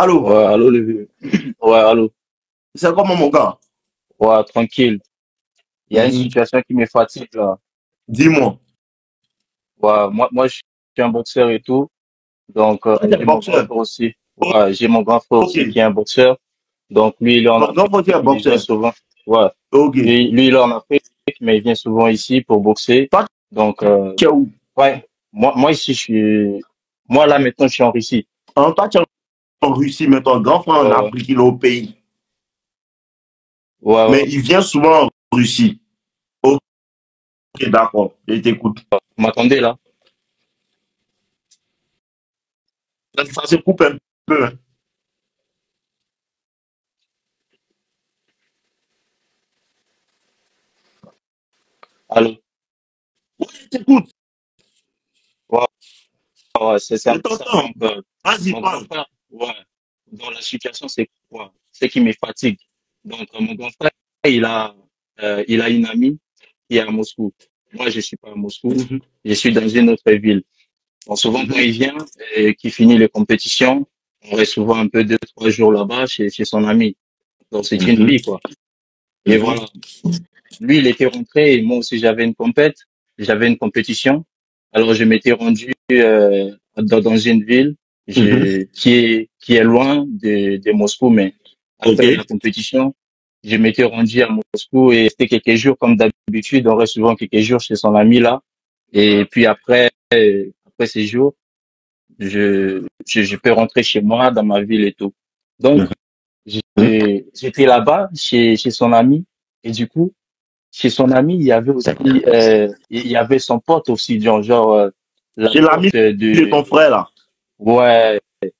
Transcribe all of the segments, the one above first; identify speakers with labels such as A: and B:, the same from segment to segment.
A: Allô,
B: Ouais, allô, le vieux. Ouais, allô.
A: c'est comment mon gars?
B: Ouais, tranquille. Il y a une
A: Mhm.
B: situation qui me fatigue, là.
A: Dis-moi.
B: Ouais, moi, je suis un boxeur et tout. Donc,
A: Toi, t'es
B: j'ai mon grand
A: boxeur.
B: frère aussi.
A: O-
B: Ouais, j'ai mon grand frère
A: Ok.
B: aussi qui est un boxeur. Donc, lui, il est en
A: Ton grand
B: Afrique,
A: frère, tu es
B: mais il vient
A: boxeur.
B: souvent. Ouais.
A: Ok.
B: Lui, il est en Afrique, mais il vient souvent ici pour boxer.
A: Toi,
B: Donc,
A: tu es où?
B: ouais. Moi, ici, moi, là, maintenant, je suis en Russie.
A: Toi, tu es en Russie, mais ton grand frère en
B: Ouais,
A: Afrique, il est au pays.
B: ouais,
A: Mais
B: ouais.
A: il vient souvent en Russie. Ok, d'accord. Je t'écoute.
B: Vous m'attendez, là?
A: Ça se coupe un peu, hein.
B: Allô?
A: Oui, je t'écoute.
B: Ouais, ouais, c'est
A: Je
B: un peu ça.
A: t'entends.
B: Donc,
A: Vas-y,
B: mon grand
A: parle.
B: frère, ouais. Dans la situation, c'est quoi? C'est qui me fatigue. Donc, mon grand frère, il a, il a une amie qui est à Moscou. Moi, je suis pas à Moscou.
A: Mhm,
B: Je suis dans une autre ville. Donc, souvent, quand
A: mhm,
B: il vient et qu'il finit les compétitions, on reste souvent un peu 2, 3 jours là-bas chez son ami. Donc, c'est une
A: mhm,
B: vie, quoi. Et
A: mhm,
B: voilà. Lui, il était rentré et moi aussi, j'avais une compétition. Alors, je m'étais rendu dans une ville
A: mhm.
B: qui est loin de Moscou, mais
A: Ok.
B: après la compétition, je m'étais rendu à Moscou et c'était quelques jours comme d'habitude. On reste souvent quelques jours chez son ami là. Et puis après ces jours, je peux rentrer chez moi dans ma ville et tout. Donc,
A: Mhm.
B: j'étais là-bas chez son ami et du coup, chez son ami, il y avait aussi, il y avait son pote aussi, la
A: Chez l'ami
B: pote
A: de ton frère, là,
B: ouais,
A: il y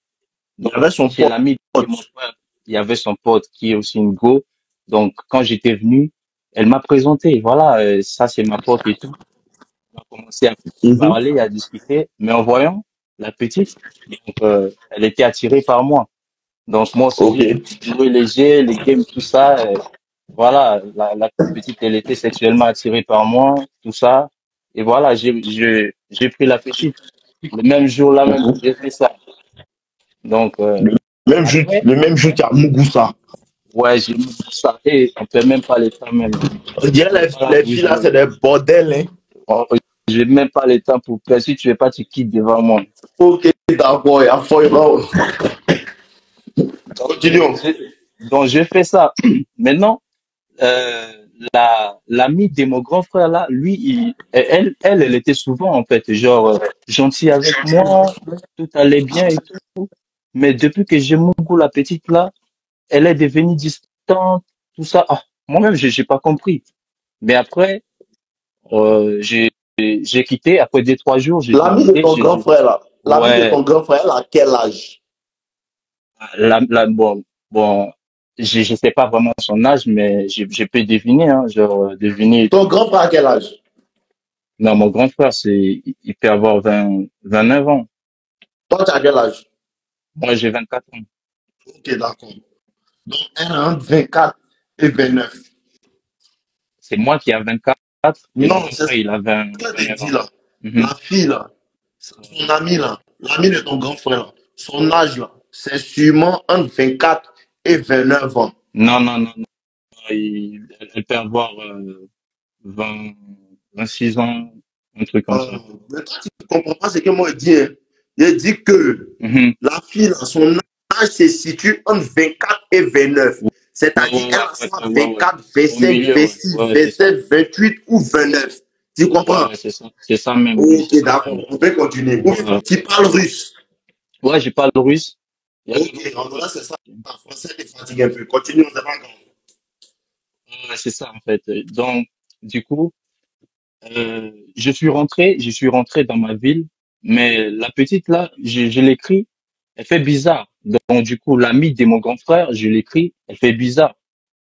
B: donc,
A: avait son
B: chez l'ami de
A: pote.
B: mon frère, il y avait son pote qui est aussi une go. Donc, quand j'étais venu, elle m'a présenté, voilà, ça c'est ma pote et tout. On a commencé à
A: Mhm.
B: parler, à discuter, mais en voyant la petite, donc, elle était attirée par moi. Donc, moi aussi,
A: Ok.
B: j'ai joué les jeux, les games, tout ça. Voilà, la petite, elle était sexuellement attirée par moi, tout ça. Et voilà, j'ai pris la petite. Le même jour là même,
A: Mhm.
B: j'ai fait ça. Donc, après,
A: Le même jour, tu as Mugusa.
B: ouais, j'ai mis ça. Et on peut même pas les temps même.
A: On dirait
B: Voilà
A: les
B: où
A: filles là, c'est des bordels, hein.
B: oh, j'ai même pas le temps pour faire. Si tu veux pas, tu quittes devant moi.
A: Ok, d'accord, il y a fort.
B: Donc,
A: Continuons.
B: j'ai fait ça. Maintenant, euh, l'amie de mon grand frère là, lui, elle était souvent en fait genre gentille avec moi, tout allait bien et tout. Mais depuis que j'ai mon goût, la petite là, elle est devenue distante, tout ça. Ah, moi-même, j'ai pas compris. Mais après, j'ai quitté. Après 2, 3 jours, j'ai
A: L'ami de
B: quitté.
A: ton grand frère là, l'ami de
B: Ouais,
A: ton grand frère, elle a quel âge?
B: bon, je sais pas vraiment son âge, mais je peux deviner, hein, genre deviner et
A: Ton
B: tout.
A: grand frère a quel âge?
B: Non, mon grand frère, il peut avoir 29 ans.
A: Toi, tu as quel âge?
B: Moi, j'ai 24 ans.
A: Ok, d'accord. Donc, elle a entre 24 et 29.
B: C'est moi qui ai 24 et mon
A: Non,
B: grand
A: c'est
B: frère,
A: ce
B: il a 20
A: que je te
B: 29
A: dis
B: ans.
A: là.
B: Mhm.
A: La fille là, son ami là, l'ami de ton grand frère là, son âge là, c'est sûrement entre 24 et 29 ans.
B: Non, non, non, non. Elle peut avoir 20, 26 ans, un truc comme ça.
A: Mais toi, tu ne comprends pas ce que moi je dis, hein. Je dis que
B: Mhm.
A: la fille, là, son âge se situe entre 24 et 29.
B: Ouais,
A: C'est-à-dire,
B: ouais,
A: elle
B: ouais,
A: a
B: ouais,
A: soit
B: ouais, ouais, ouais.
A: 24,
B: Au
A: 25,
B: milieu, ouais.
A: 26,
B: Ouais, c'est ça.
A: 27, 28 ou 29. Tu
B: Ouais,
A: comprends?
B: ouais, c'est ça. C'est ça même, oui,
A: Ok,
B: c'est ça
A: d'accord,
B: même.
A: on peut continuer. Ou
B: Ouais,
A: tu parles russe.
B: ouais, je parle russe. Il y a
A: Ok, en vrai, c'est ça. En français, tu fatigues un peu. Continue, c'est pas grave.
B: ouais, c'est ça, en fait. Donc, du coup, je suis rentré dans ma ville, mais la petite là, je l'écris, elle fait bizarre. Donc du coup, l'amie de mon grand frère, je l'écris, elle fait bizarre.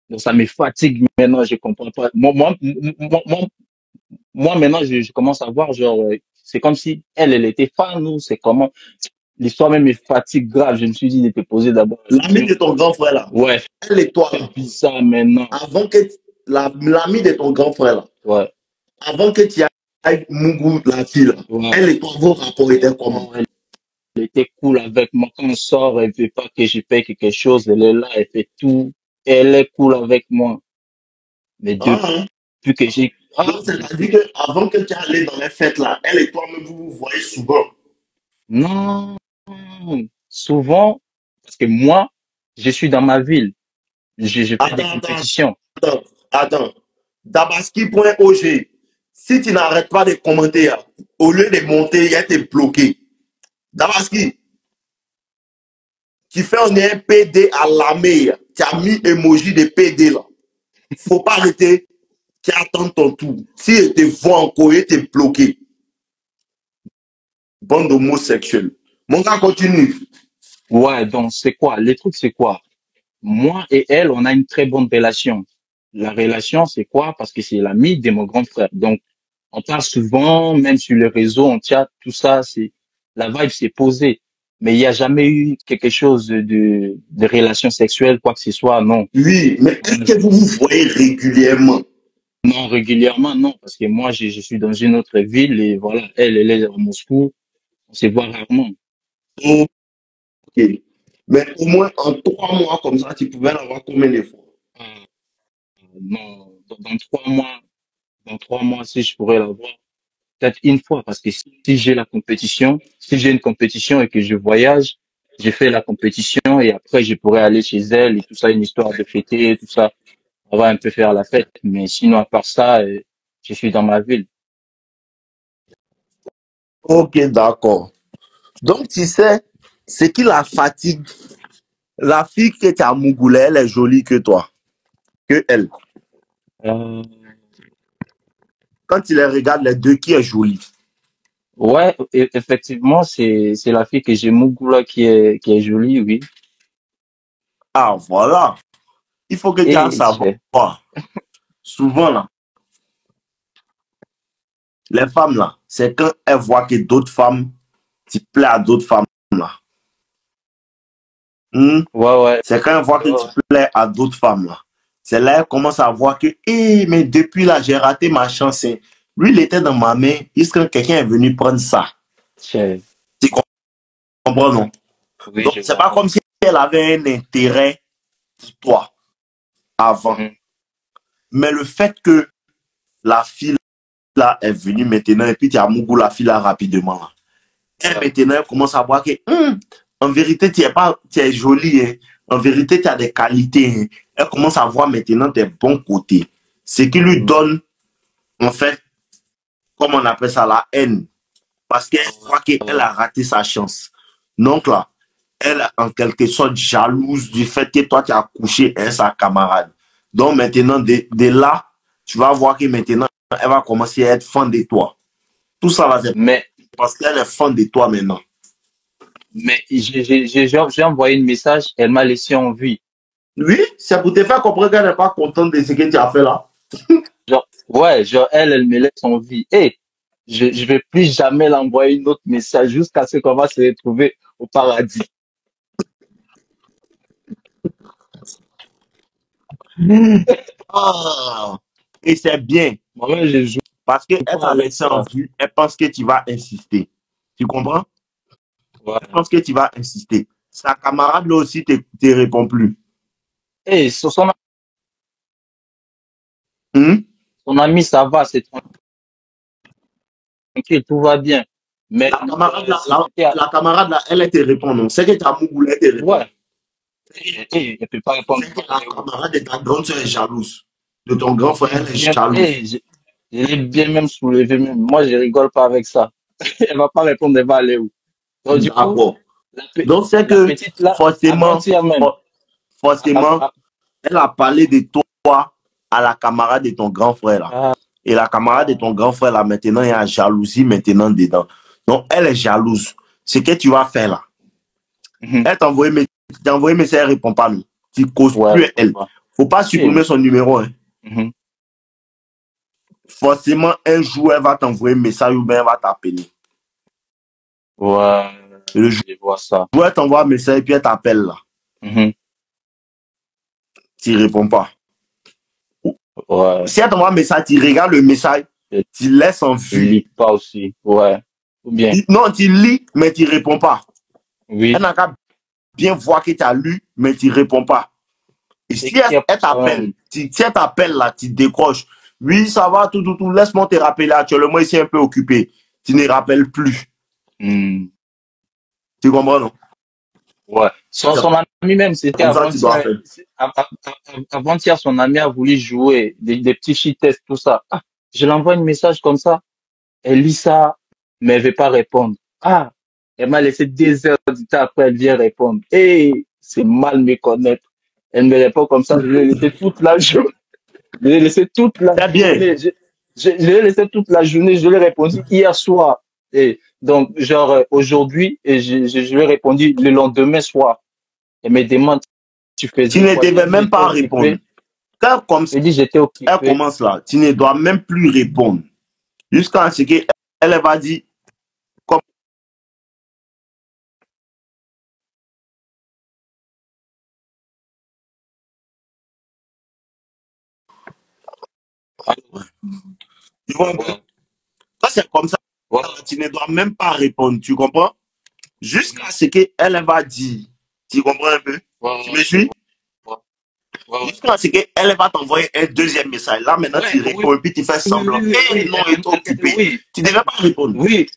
B: Donc ça me fatigue maintenant, je comprends pas. Moi maintenant, je commence à voir genre, c'est comme si elle était fan ou c'est comment. L'histoire même me fatigue grave. Je me suis dit de te poser d'abord la
A: L'ami
B: question.
A: de ton grand frère, là,
B: Ouais,
A: elle et toi,
B: elle
A: là,
B: fait bizarre maintenant.
A: avant que l'ami de ton grand frère, là,
B: Ouais,
A: avant que tu ailles Mougou, la fille, là,
B: ouais,
A: elle et toi, vos rapports étaient comment?
B: ouais. était cool avec moi. Quand on sort, elle veut pas que je paye quelque chose. Elle est là, elle fait tout. Elle est cool avec moi. Mais
A: Ah,
B: depuis
A: hein.
B: que j'ai,
A: Donc, c'est-à-dire qu'avant que tu allais dans les fêtes là, elle et toi-même, vous vous voyez souvent.
B: non, souvent, parce que moi, je suis dans ma ville. Je fais des
A: Attends, attends,
B: compétitions.
A: attends, attends. Dabaski.og. Si tu n'arrêtes pas de commenter, hein, au lieu de monter, il y a été bloqué. Dabaski, tu fais un PD à la mer. Tu as mis emoji de PD là. Faut pas arrêter. Tu attends ton tour. Si elle te voit encore, il te bloqué. Bande homosexuelle. Mon gars, continue.
B: Ouais, donc c'est quoi? Le truc, c'est quoi? Moi et elle, on a une très bonne relation. La relation, c'est quoi? Parce que c'est l'ami de mon grand frère. Donc, on parle souvent, même sur les réseaux, on chat, tout ça, la vibe s'est posée. Mais il n'y a jamais eu quelque chose de relation sexuelle, quoi que ce soit, non.
A: Oui, mais est-ce que vous vous voyez régulièrement?
B: Non, régulièrement, non, parce que moi, je suis dans une autre ville et voilà, elle est à Moscou, on se voit rarement.
A: Ok. Mais au moins en 3 mois comme ça, tu pouvais l'avoir combien de fois?
B: Ah, non, dans 3 mois, si je pourrais la voir, peut-être une fois, parce que si j'ai la compétition, si j'ai une compétition et que je voyage, j'ai fait la compétition et après je pourrais aller chez elle et tout ça, une histoire de fêter, tout ça. On va un peu faire la fête. Mais sinon, à part ça, je suis dans ma ville.
A: Ok, d'accord. Donc, tu sais, ce qui la fatigue, la fille que tu as mougoulée, elle est jolie que toi, que elle.
B: Euh,
A: Quand tu les regardes, les deux, qui est jolie?
B: ouais, effectivement, c'est la fille que j'ai Mougoula qui est jolie, oui.
A: Ah, voilà. Il faut que tu en
B: Et
A: savoir. Souvent, là, les femmes, là, c'est quand elles voient que d'autres femmes, tu plais à d'autres femmes, là. Hmm?
B: ouais, ouais,
A: C'est quand elles voient que tu plais à d'autres femmes, là. C'est là qu'elles commencent à voir que, eh, mais depuis là, j'ai raté ma chance, hein. Lui, il était dans ma main, jusqu'à quelqu'un est venu prendre ça.
B: c'est-
A: Tu comprends, non?
B: oui,
A: Donc,
B: je
A: c'est pas
B: comprends.
A: comme si elle avait un intérêt pour toi avant.
B: Mhm.
A: Mais le fait que la fille là est venue maintenant, et puis tu as Mougou la fille là rapidement, là. Elle
B: Ouais.
A: maintenant, elle commence à voir que, en vérité, tu es jolie, hein. En vérité, tu as des qualités, hein. Elle commence à voir maintenant tes bons côtés. Ce qui lui donne, en fait, comme on appelle ça, la haine. Parce qu'elle croit qu'elle a raté sa chance. Donc là, elle est en quelque sorte jalouse du fait que toi, tu as couché avec sa camarade. Donc maintenant, de là, tu vas voir que maintenant, elle va commencer à être fan de toi. Tout ça, là, c'est
B: Mais,
A: parce qu'elle est fan de toi maintenant.
B: mais j'ai envoyé un message, elle m'a laissé en vie.
A: Oui, c'est pour te faire comprendre qu'elle n'est pas contente de ce que tu as fait là.
B: Genre, ouais, genre, elle me laisse en vie. Et je vais plus jamais l'envoyer un autre message jusqu'à ce qu'on va se retrouver au paradis.
A: Ah, et c'est bien.
B: Moi-même, je joue
A: Parce qu'elle
B: pas
A: t'a
B: avec
A: laissé en
B: ça.
A: vue. Elle pense que tu vas insister. Tu comprends? Elle
B: Ouais.
A: pense que tu vas insister. Sa camarade, là aussi, te répond plus.
B: Et
A: Hmm?
B: son ami, ça va, c'est tranquille, tout va bien. Mais,
A: La camarade, là,
B: celui qui a,
A: la camarade, là, elle te répond, non? C'est que tu as Mougoulé, elle te répond.
B: ouais, et il peut pas répondre.
A: C'est que la camarade de ta grande soeur est jalouse. De ton grand frère, elle est
B: Bien,
A: jalouse.
B: je l'ai bien même soulevé même. Moi, je rigole pas avec ça. Elle va pas répondre, elle va aller où? Donc, du coup,
A: D'accord.
B: la,
A: Donc, c'est
B: la
A: que
B: petite là,
A: forcément,
B: avant-hier même, ah,
A: forcément,
B: ah,
A: elle a parlé de toi à la camarade de ton grand frère, là.
B: ah,
A: Et la camarade de ton grand frère, là, maintenant, il y a jalousie maintenant dedans. Donc, elle est jalouse. Ce que tu vas faire, là,
B: mhm,
A: elle t'a envoyé message, elle ne répond pas, non. Tu ne causes
B: ouais,
A: plus
B: faut
A: elle.
B: pas.
A: Faut pas
B: Et,
A: supprimer son numéro, hein.
B: mhm,
A: Forcément, un jour, elle va t'envoyer un message ou bien elle va t'appeler.
B: ouais,
A: Et le jour
B: je vois ça.
A: où elle t'envoie un message et puis elle t'appelle, là,
B: Mhm,
A: tu ne réponds pas.
B: ouais,
A: Si elle t'envoie un message, tu regardes le message,
B: je
A: tu laisses en
B: je
A: vue.
B: lis pas aussi. Ouais. Ou bien,
A: Non, tu lis, mais tu ne réponds pas.
B: Oui.
A: Elle n'a qu'à bien voir que tu as lu, mais tu ne réponds pas. Et
B: Et
A: si
B: qu'il y a,
A: elle t'appelle, si elle t'appelle là, tu décroches. Oui, ça va, tout. Laisse-moi te rappeler actuellement, ici un peu occupé. Tu ne rappelles plus.
B: hmm,
A: Tu comprends, non?
B: ouais.
A: C'est
B: Son ami même, c'était
A: comme ça que tu dois
B: avant-hier.
A: faire.
B: Avant-hier, son ami a voulu jouer des petits shit tests, tout ça. Ah, je l'envoie un message comme ça. Elle lit ça, mais elle veut pas répondre. Ah, elle m'a laissé 2 heures du temps après, elle vient répondre. Et c'est mal me connaître. Elle me répond comme ça, je l'ai laissé toute la journée. Je l'ai laissé toute la
A: C'est bien.
B: journée. Je l'ai laissé toute la journée. Je lui ai répondu hier soir. Et donc, genre, aujourd'hui, et je lui ai répondu le lendemain soir. Elle me demande, tu
A: Tu
B: faisais
A: ne
B: quoi? J'ai
A: devais
B: dit,
A: même
B: j'étais
A: pas répondre.
B: occupé.
A: Quand comme
B: J'ai dit, j'étais
A: elle
B: occupé.
A: commence là, tu ne dois même plus répondre. Jusqu'à ce qu'elle elle va dire, comme tu vois un peu.
B: Ouais,
A: Ça, c'est comme ça.
B: ouais,
A: Tu ne dois même pas répondre. Tu comprends? Jusqu'à ce qu'elle elle va dire. Tu comprends un peu? Tu
B: ouais,
A: me suis?
B: ouais, ouais, ouais.
A: Jusqu'à ce qu'elle va t'envoyer un deuxième message. Là, maintenant,
B: Ouais,
A: tu
B: oui,
A: réponds et puis tu fais
B: oui, oui,
A: semblant.
B: oui,
A: Eh
B: oui,
A: non, elle est occupé.
B: oui,
A: Tu ne devais pas répondre.
B: oui.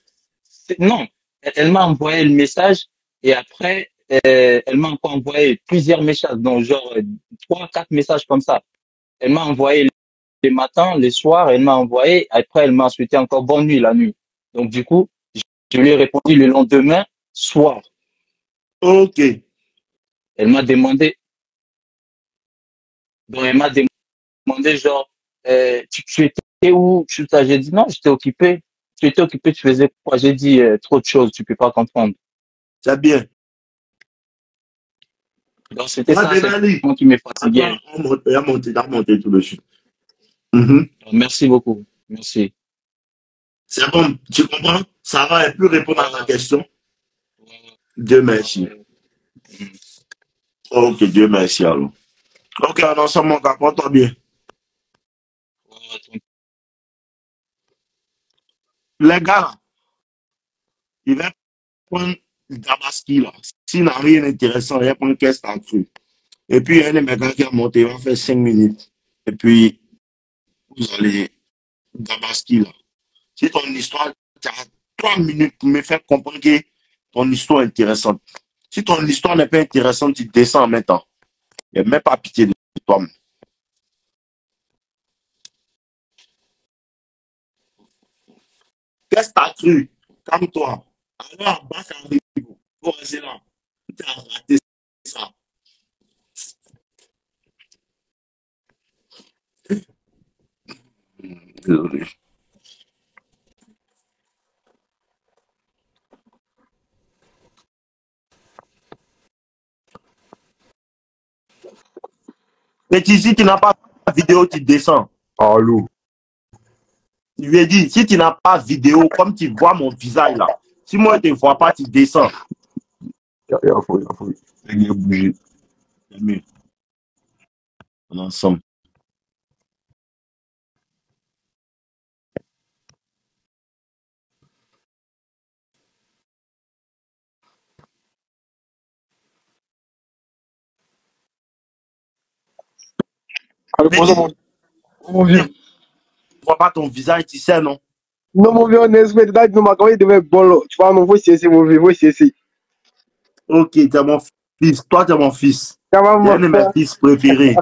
B: Non, elle m'a envoyé le message et après, elle m'a encore envoyé plusieurs messages, donc genre 3, 4 messages comme ça. Elle m'a envoyé les matins, les soirs, elle m'a envoyé, après elle m'a souhaité encore bonne nuit la nuit. Donc du coup, je lui ai répondu le lendemain soir.
A: Ok.
B: Elle m'a demandé, donc elle m'a demandé genre, tu étais où? J'ai dit non, j'étais occupé. Tu étais occupé, tu faisais quoi? J'ai dit trop de choses, tu peux pas comprendre.
A: C'est bien.
B: Donc c'était
A: Ah,
B: ça
A: Benali.
B: simplement qui me
A: Attends,
B: fatiguait.
A: on a monté tout de suite. Mhm.
B: Merci beaucoup. Merci.
A: C'est bon, tu comprends? Ça va, elle peut répondre à ta
B: Ouais,
A: question.
B: ouais,
A: Dieu merci.
B: ouais, ouais.
A: Ok, Dieu merci alors. Ok, on ensemble, mon gars, porte-toi bien.
B: Ouais,
A: Les gars, là, ils vont prendre Dabaski, là. S'il n'a rien d'intéressant, il va prendre qu'est-ce que t'as cru. Et puis, il y a un de mes gars qui a monté, il va faire 5 minutes. Et puis, vous allez Dabaski, là. Si ton histoire, tu as 3 minutes pour me faire comprendre que ton histoire est intéressante. Si ton histoire n'est pas intéressante, tu descends en même temps. Il n'y a même pas pitié de toi. Qu'est-ce que tu as cru? Calme-toi. Alors, bas arrive. Faut rester là. Tu as raté ça. Désolé. Mais si tu n'as pas vidéo, tu descends.
C: Allô.
A: Je lui ai dit, si tu n'as pas vidéo, comme tu vois mon visage là, si moi je ne te vois pas, tu descends.
C: Il y a fou, il y a fou. Il a bougé.
A: C'est mieux. On est ensemble.
C: Allô,
A: Mais
C: bonjour,
A: dis,
C: mon
A: je ne
C: vieux.
A: vois pas ton visage, tu sais, non?
C: Non, mon vieux, on est espèce de non, ma il devait être bon, là. Tu vois, non, faut cesser, mon vieux, faut cesser.
A: Ok, tu es mon fils. Toi, tu es mon fils.
C: Comment,
A: Tu es
C: mon
A: un de mes
C: frère?
A: fils préférés.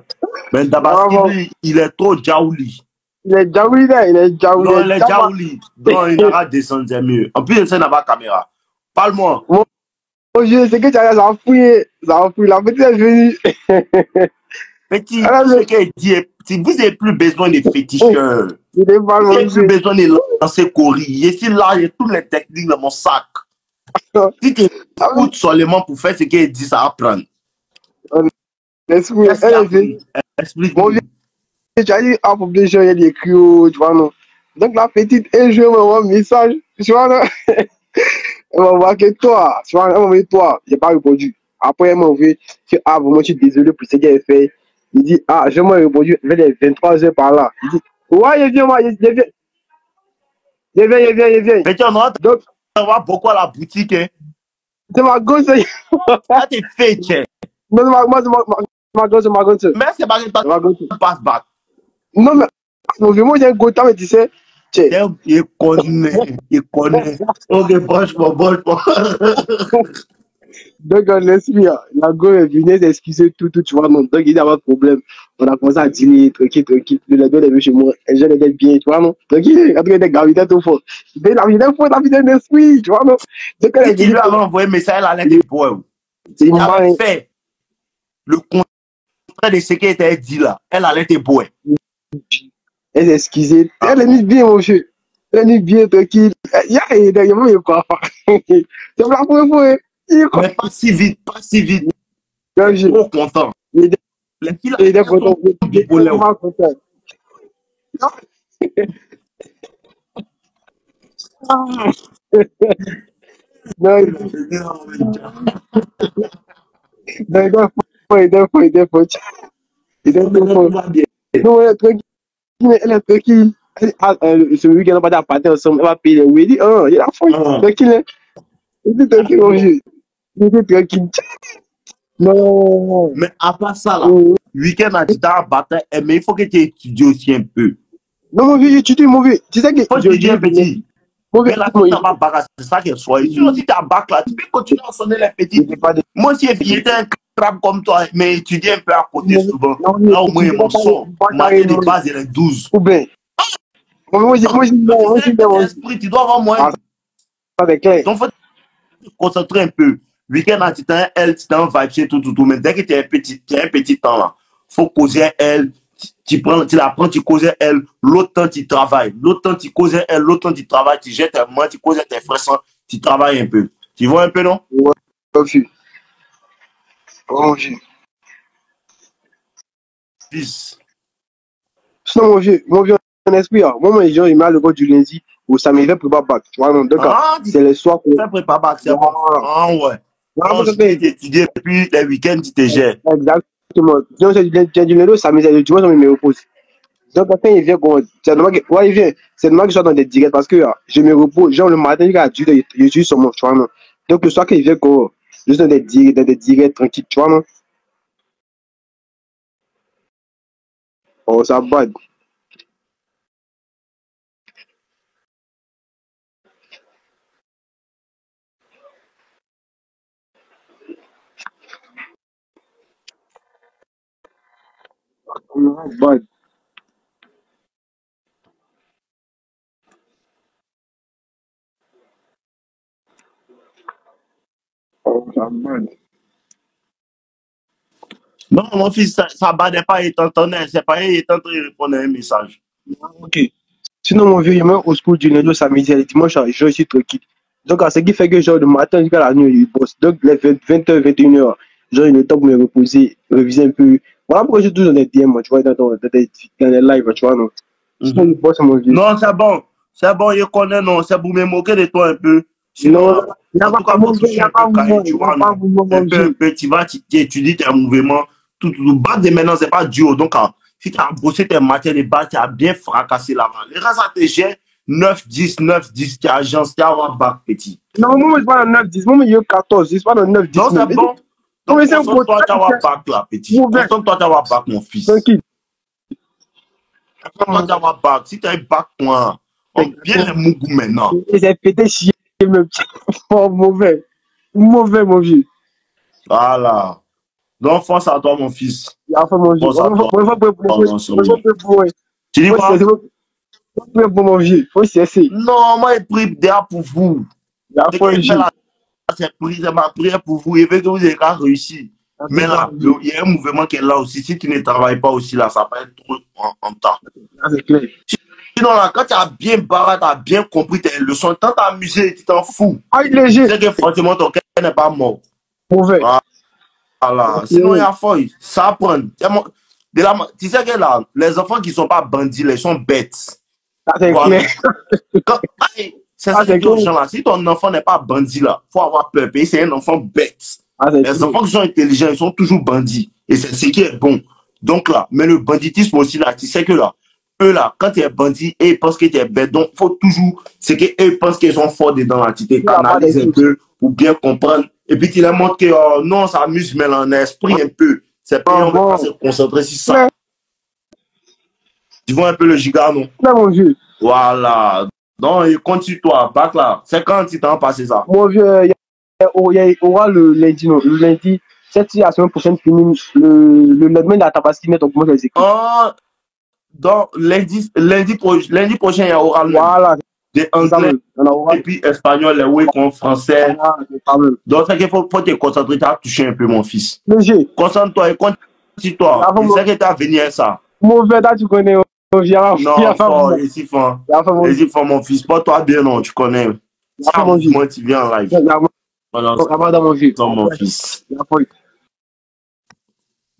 A: Mais Dabaski,
C: Comment,
A: lui, il est trop jaouli.
C: il est jaouli, là, il est jaouli, il
A: Non,
C: est
A: il est
C: jama.
A: jaouli. Donc, il aura descendu, c'est mieux. En plus, il n'a pas de caméra. Parle-moi.
C: Mon vieux, c'est que tu as ça a fouillé, ça a fouillé. La petite est venue.
A: Petit,
C: Elle a
A: tout ce
C: dit,
A: qu'elle dit, vous n'avez plus besoin de féticheurs.
C: il est pas,
A: Vous
C: mon
A: n'avez plus
C: vieux.
A: besoin de lancer courir. Et si là, j'ai toutes les techniques dans mon sac. Si tu
C: Ah oui,
A: écoutes seulement pour faire ce qu'elle dit, ça va prendre.
C: on est fouillé.
A: Qu'est-ce qu'il
C: Elle
A: y a
C: est venue.
A: pris?
C: Mon vieux,
A: Explique-nous.
C: tu as dit, ah, pour les gens, il y a des cris, tu vois, non. Donc, la petite, un jour, m'envoie un message, tu vois, non. Elle m'a envoyé que toi, tu vois, elle m'a envoyé toi, j'ai pas répondu. Après, elle m'a envoyé que, ah, vraiment, je suis désolé pour ce qu'elle a fait. Il dit, ah, je m'ai répondu vers les 23 heures par là. Il dit, ouais, il vient, moi, il vient, il vient, il vient, il vient.
A: Petit, on va
C: Donc,
A: voir beaucoup à la boutique. Hein.
C: C'est ma gosse.
A: Là, t'es fait, tiens.
C: Non, moi, c'est ma gosse, c'est ma gosse.
A: Mais c'est pas que
C: C'est ma gosse.
A: tu passes back.
C: Non, mais mon vieux, moi, j'ai un goût, mais tu sais,
A: Il connaît, il connaît. Ok, franchement.
C: donc, l'esprit, la gueule est venue s'excuser, tout, tu vois, non. Donc, il n'y a pas de problème. On a commencé à dîner, tranquille. Le gars est venu chez moi, et je l'ai bien, tu vois, non. Donc, il a trouvé des gravitaires tout fort. Il a vu d'esprit, tu vois, non. Donc, elle est
A: Si tu
C: venue,
A: lui avais envoyé un message, elle allait te boire.
C: c'est
A: Si
C: une
A: tu avais
C: main,
A: fait le contraire de ce qui était dit là, elle allait te boire.
C: elle s'est excusée.
A: Ah
C: Elle est
A: bon.
C: mise bien, mon vieux. Elle est mise bien, tranquille. Il y a quoi. C'est pour la première fois, il y a quoi.
A: Mais pas si vite, pas si vite.
C: Donc,
A: Trop content.
C: il était
A: Les filles là,
C: il était
A: elles sont
C: content. Il était
A: bipolaires.
C: vraiment content. Non, il était fort. Il était fort. Non, elle est tranquille. Elle est tranquille. Ce week-end, on va partir ensemble. Elle va payer le wedding. Oh, il a fort. Tranquille. Hein. Il était tranquille, mon vieux. Il était tranquille. Non.
A: Mais à part ça là, week-end à Tita bataille, mais il faut que tu étudies aussi un peu.
C: Non, mon vieux, j'étudie, mon vieux. Tu sais que
A: Il faut
C: je
A: étudier un
C: dis,
A: petit.
C: mon vieux,
A: Mais là, quand tu n'as pas bac, c'est ça qu'elle soit. Sinon, si tu as bac là, tu peux continuer à sonner les
C: il
A: petits.
C: n'était pas de.
A: Moi aussi, j'étais un crabe comme toi, mais étudier un peu à côté souvent.
C: Non,
A: Là, au moins, ils m'en sortent. Matin de base, il est 12.
C: ou bien. Moi,
A: C'est un
C: moi,
A: esprit, tu dois avoir moins.
C: ah, ça c'est clair.
A: Donc, il faut te concentrer un peu. Week-end, tu as elle, tu as un vibe, tout. Mais dès que tu as un petit temps là, il faut causer elle. Tu la prends, tu causes elle. L'autre temps, tu travailles. L'autre temps, tu causes elle. L'autre temps, tu travailles. Tu jettes tes mains, tu causes tes frères, tu travailles un peu. Tu vois un peu, non?
C: Ouais, mon vieux. Oh, mon vieux.
A: Fils.
C: Sinon, mon vieux, en esprit, moi, mon gens, il m'a le code du lundi où ça m'est fait pour bac. Tu vois, non, donc, c'est le soir que.
A: Tu prépares bac, c'est bon. Ah ouais. Non,
C: Non,
A: tu étudies et puis les week-ends, tu te gères.
C: exactement. Donc, j'ai du lundi, ça me le dimanche, on me repose. Donc, quand il vient, c'est normal que, ouais, il vient. C'est normal que je sois dans des directs parce que je me repose. Genre, le matin, il a dû, je suis sur mon, tu vois, non. Donc, le soir, qu'il vient, je suis dans des directs tranquilles, tu vois, non. Oh, ça bad. Oh, bad. Oh, ça bad.
A: Non, mon fils, ça battait pas, il t'entendait. C'est pas il est en train de répondre à un message.
C: Ok. Sinon, mon vieux, il m'a au school du lundi au samedi et le dimanche, je suis tranquille. Donc, ce qui fait que, genre, le matin jusqu'à la nuit, il bosse. Donc, les 20h, 21h, genre, il a le temps pour me reposer, réviser un peu. Voilà pourquoi je suis toujours dans les DM, moi, tu vois, dans les lives, tu vois, non. Sinon, il bosse, mon vieux.
A: Non, c'est bon. C'est bon, il connaît, non. C'est pour me moquer de toi un peu. Sinon,
C: Non, il n'y a
A: en tout cas,
C: pas
A: faut
C: mon vieux, il n'y
A: toucher
C: a
A: un
C: pas
A: peu cahier,
C: mouvement,
A: tu
C: il n'y a
A: vois,
C: pas
A: non.
C: mouvement, mon
A: Un
C: vieux.
A: peu, tu vas, tu étudies tes mouvements, tout. Bac de maintenant, c'est pas dur. Donc, si tu as bossé tes matières de base, tu as bien fracassé là-bas. Les reste, ça te gère 9, 10, tu as agence, tu as un bac petit.
C: Non, moi, je suis pas dans 9-10, moi, il y a 14, je suis pas dans 9-10.
A: Non, c'est bon.
C: Non,
A: Donc,
C: mais c'est un
A: concentre-toi, tu as un bac là, petit. Concentre-toi, tu as un bac, mon fils.
C: tranquille.
A: Concentre-toi, tu as un bac. Si tu as un bac, toi, on bien les mougous maintenant.
C: Et c'est pété chier, même. Oh, mauvais. Mauvais, mon vieux.
A: Voilà. Donc, force à toi, mon fils.
C: Il a fait mon vieux.
A: Force à toi. Tu dis quoi?
C: Pour mon vieux. Faut cesser.
A: Non, moi, je prie derrière pour vous.
C: Il a
A: Ce
C: fait un
A: qu'il fait
C: vieux.
A: là, c'est ma prière pour vous. Il veut que vous ayez qu'à réussir. Mais là, il y a un mouvement qui est là aussi. Si tu ne travailles pas aussi là, ça va être trop en temps.
C: C'est clair.
A: Sinon, là, quand tu as bien barré, tu as bien compris tes leçons, tant t'amuser, tu t'en fous.
C: Ah, il est léger.
A: C'est que forcément, ton cœur n'est pas mort.
C: Mauvais.
A: Voilà. Sinon, il y a feuille. Ça apprend. Tu sais que là, les enfants qui ne sont pas bandits, ils sont bêtes.
C: C'est
A: Voilà.
C: clair.
A: C'est ça qui est là. Si ton enfant n'est pas bandit là, il faut avoir peur. C'est un enfant bête. Les enfants qui sont intelligents, ils sont toujours bandits. Et c'est ce qui est bon. Donc là, mais le banditisme aussi là, tu sais que là, eux là, quand tu es bandit et ils pensent que tu es bête, donc il faut toujours, c'est qu'eux pensent qu'ils sont forts dedans là, tu te canalises un peu ou bien comprendre. Et puis tu leur montres que non, ça amuse, mais en esprit un peu. C'est payant, on ne va pas se concentrer sur ça. Tu vois un peu le giga, non?
C: Non, mon vieux.
A: Voilà. Donc, il compte sur toi. Bac là. C'est quand tu t'en passé ça?
C: Mon vieux, il y aura le lundi, non. Le lundi, cette la semaine prochaine finit. Le lendemain de la tabaski, on commence les équipes.
A: Oh, donc, lundi prochain, il y aura le
C: Voilà.
A: des anglais et puis espagnol, les oui contre français. Donc, c'est qu'il faut te concentrer, tu as touché un peu, mon fils.
C: Léger.
A: Concentre-toi et concentre-toi. Je sais que tu as venu à ça.
C: Mauvais, là, tu connais.
A: Non, fort, ici, fort. Ici, fort, mon fils. Pas toi bien, non, tu connais. Ça, moi, tu viens en live. Voilà, mon fils.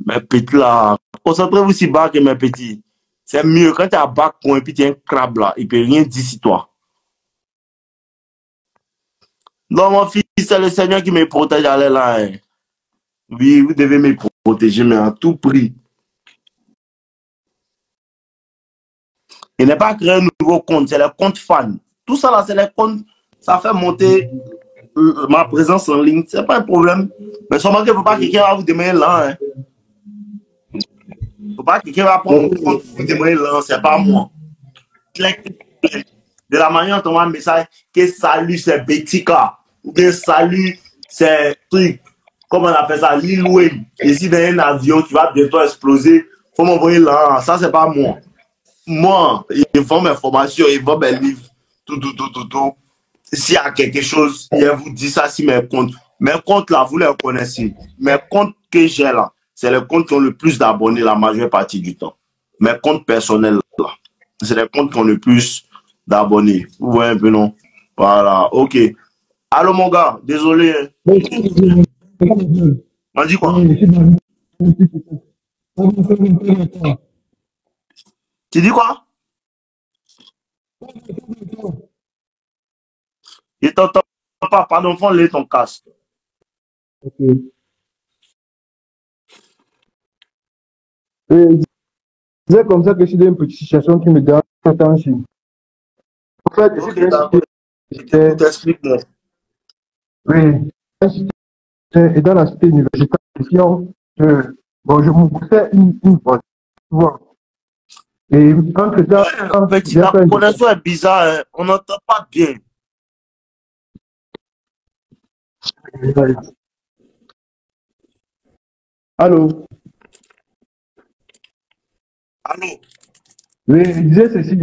A: Mes petits là, concentrez-vous si bas que mes petits. C'est mieux quand tu as bac point et puis tu as un crabe là, il peut rien dire sur toi. Non, mon fils, c'est le Seigneur qui me protège à là. Hein. Oui, vous devez me protéger, mais à tout prix. Il n'est pas créé un nouveau compte, c'est le compte fan. Tout ça là, c'est les comptes, ça fait monter ma présence en ligne. C'est pas un problème. Mais seulement qu'il ne faut pas que quelqu'un va vous demander là. Hein. Il ne faut pas que quelqu'un va prendre mon compte pour vous demander là, c'est pas moi. De la manière dont on a un message que salut c'est Betika ou bien salut c'est truc, comment on appelle ça, Lil Wayne. Ici dans un avion qui va bientôt exploser, faut m'envoyer là, ça c'est pas moi. Moi, ils font mes formations, ils font mes livres, tout. S'il y a quelque chose, il vous dit ça sur mes comptes. Mes comptes là, vous les connaissez. Mes comptes que j'ai là, c'est les comptes qui ont le plus d'abonnés la majeure partie du temps. Mes comptes personnels là, c'est les comptes qui ont le plus d'abonnés. Vous voyez un peu, non? Voilà, ok. Allô, mon gars, désolé. On dit quoi? Tu dis quoi? Je t'entends pas, pardon, faut enlever ton casque.
C: Ok. C'est comme ça que je suis dans une petite situation qui me dérange tant. En fait,
A: je t'explique-moi.
C: Oui. Et dans la cité universitaire, bon, je me poussais une fois, tu vois. Et
A: en fait, la connexion est bizarre, hein. On n'entend pas bien.
C: Allô?
A: Allô?
C: Oui, je disais ceci.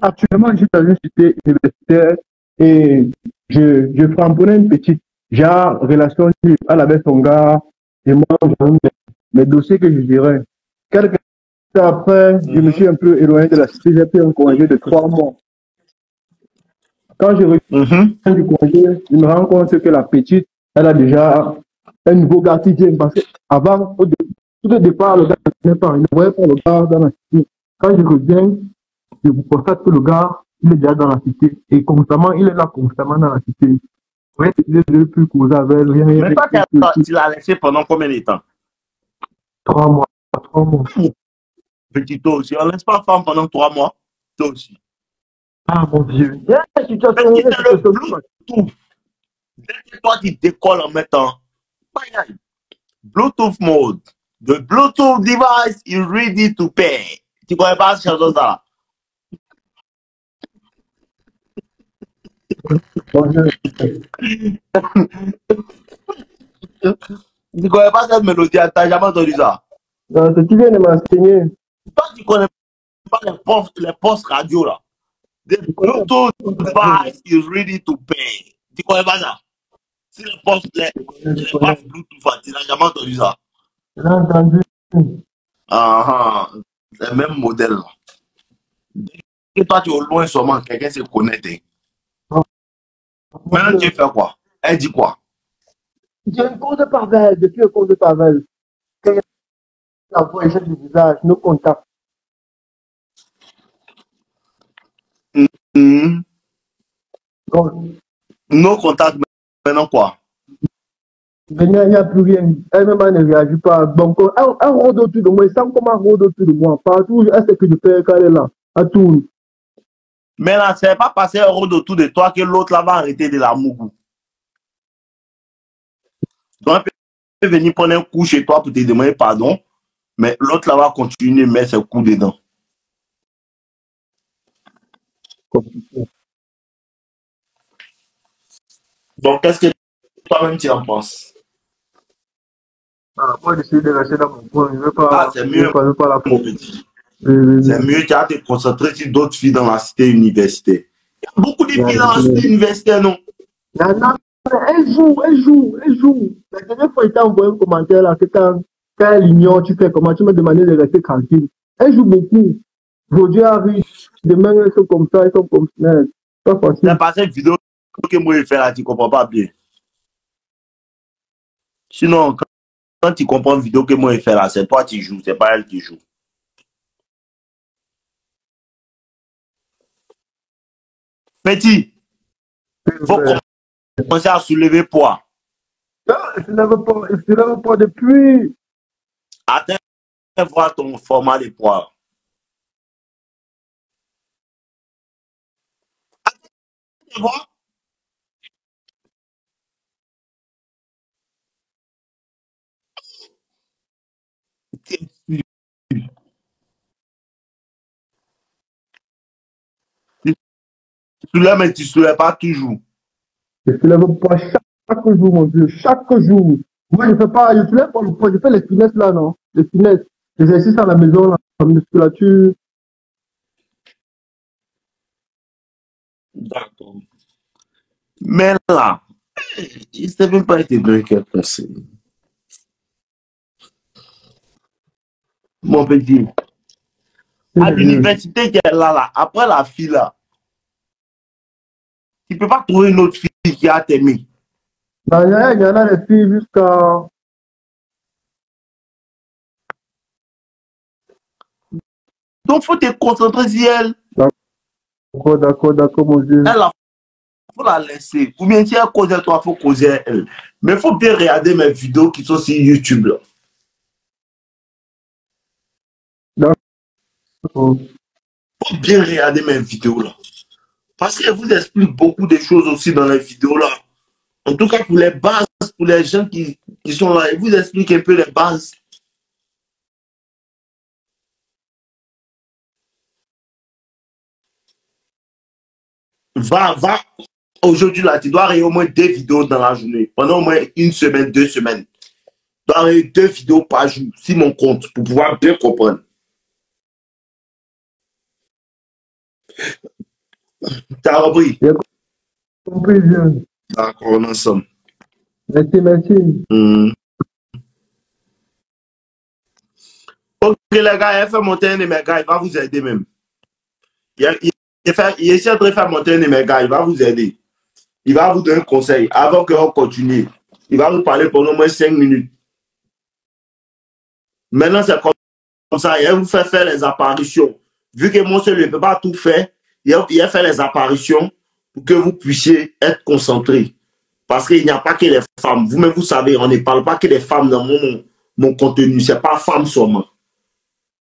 C: Actuellement, je suis dans une cité universitaire et je frapponnais une petite genre relation. Elle avait son gars et moi, j'avais mes dossiers que je dirais. Quelques temps après, je me suis un peu éloigné de la cité. J'ai pris un congé de 3 mois. Quand je reviens du congé, je me rends compte que la petite, elle a déjà un nouveau gars qui vient. Parce qu'avant, tout au départ, le gars ne venait pas. Il ne voyait pas le gars dans la cité. Quand je reviens, je vous constate que le gars, il est déjà dans la cité. Et constamment, il est là constamment dans la cité. Ouais, je ne veux plus causer avec rien.
A: Mais toi, tu l'as laissé pendant combien de temps?
C: 3 mois. 3 mois.
A: Petit, toi aussi. On ne laisse pas femme pendant 3 mois. Toi aussi.
C: Ah, mon Dieu.
A: C'est le Bluetooth. Dès que toi, tu décolles en mettant Bluetooth mode. The Bluetooth device is ready to pay. Tu connais pas cette chose-là? Tu connais pas cette mélodie? Tu n'as jamais entendu ça?
C: Non, c'est qui vient de m'enseigner.
A: Toi, tu connais pas les postes radio là. The Bluetooth device is ready to pay. Tu connais pas ça? Si les postes Bluetooth, tu n'as jamais entendu ça?
C: J'ai entendu.
A: Ah, c'est le même modèle. Dès que toi, tu es au loin seulement, quelqu'un se connecte. Maintenant, tu fais quoi? Elle dit quoi?
C: J'ai un compte de Pavel, depuis un compte de Pavel. Quand la voix est du visage, nos contacts.
A: Nos contacts, maintenant quoi?
C: Maintenant, il n'y a plus rien. Elle-même ne réagit pas. Donc, elle rôde autour de moi. Elle sent comment elle rôde autour de moi. Partout, elle sait que je fais quand elle est là. À tout.
A: Mais là, c'est pas passer un rôde autour de toi que l'autre là va arrêter de la mougou. Donc, elle peut venir prendre un coup chez toi pour te demander pardon, mais l'autre là va continuer de mettre ses coups dedans. Donc, qu'est-ce que toi-même tu en penses?
C: Voilà, moi, j'ai décidé de rester dans mon coin. Je ne veux
A: Ah,
C: pas,
A: c'est
C: je
A: mieux,
C: veux pas la
A: mon
C: faute.
A: petit. C'est mieux, tu as te concentrer sur d'autres filles dans la cité universitaire. Il y a beaucoup de filles dans la cité universitaire, non?
C: Il y en a, elle joue. La dernière fois, il t'a envoyé un commentaire là, que quand elle ignore, tu fais comment, tu m'as demandé de rester tranquille. Elle joue beaucoup. Aujourd'hui arrive, demain, elles sont comme ça, elles sont comme ça. C'est pas facile.
A: C'est pas cette vidéo que moi je fais là, tu ne comprends pas bien. Sinon, quand tu comprends une vidéo que moi je fais là, c'est toi qui joues, c'est pas elle qui joue. Petit, il faut commencer à soulever poids.
C: Non, je ne lève pas depuis.
A: Attends de voir ton format de poids. Attends de voir. Tu soulèves, mais tu ne soulèves pas toujours.
C: Je ne lève pas chaque jour, mon Dieu, chaque jour. Moi, je ne fais pas, je ne lève pas le poids, je fais les finesses là, non? Les finesses. L'exercice à la maison, la musculature.
A: D'accord. Mais là, il ne s'est même pas été donné quel conseil. Mon petit, à l'université qui est là, après la fille là, tu ne peux pas trouver une autre fille qui a t'aimé.
C: Il y en a des filles jusqu'à.
A: Donc, il faut te concentrer sur elle.
C: D'accord, mon Dieu.
A: Elle, il faut la laisser. Ou bien si elle cause à toi, il faut causer à elle. Mais il faut bien regarder mes vidéos qui sont sur YouTube. Là.
C: D'accord.
A: Il faut bien regarder mes vidéos là. Parce qu'elle vous explique beaucoup de choses aussi dans les vidéos là. En tout cas, pour les bases, pour les gens qui sont là, elle vous explique un peu les bases. Va. Aujourd'hui là, tu dois regarder au moins 2 vidéos dans la journée. Pendant au moins 1 semaine, 2 semaines. Tu dois regarder 2 vidéos par jour sur mon compte pour pouvoir bien comprendre. Tu as compris?
C: J'ai compris, bien.
A: D'accord, on est ensemble.
C: Merci.
A: Ok, les gars, elle fait monter un de mes gars, il va vous aider même. Il essaie de faire monter un de mes gars, il va vous aider. Il va vous donner un conseil avant qu'on continue. Il va vous parler pendant au moins 5 minutes. Maintenant, c'est comme ça. Il vous fait faire les apparitions. Vu que mon seul ne peut pas tout faire, il a fait les apparitions pour que vous puissiez être concentrés. Parce qu'il n'y a pas que les femmes. Vous-même, vous savez, on ne parle pas que des femmes dans mon contenu. Ce n'est pas femmes seulement.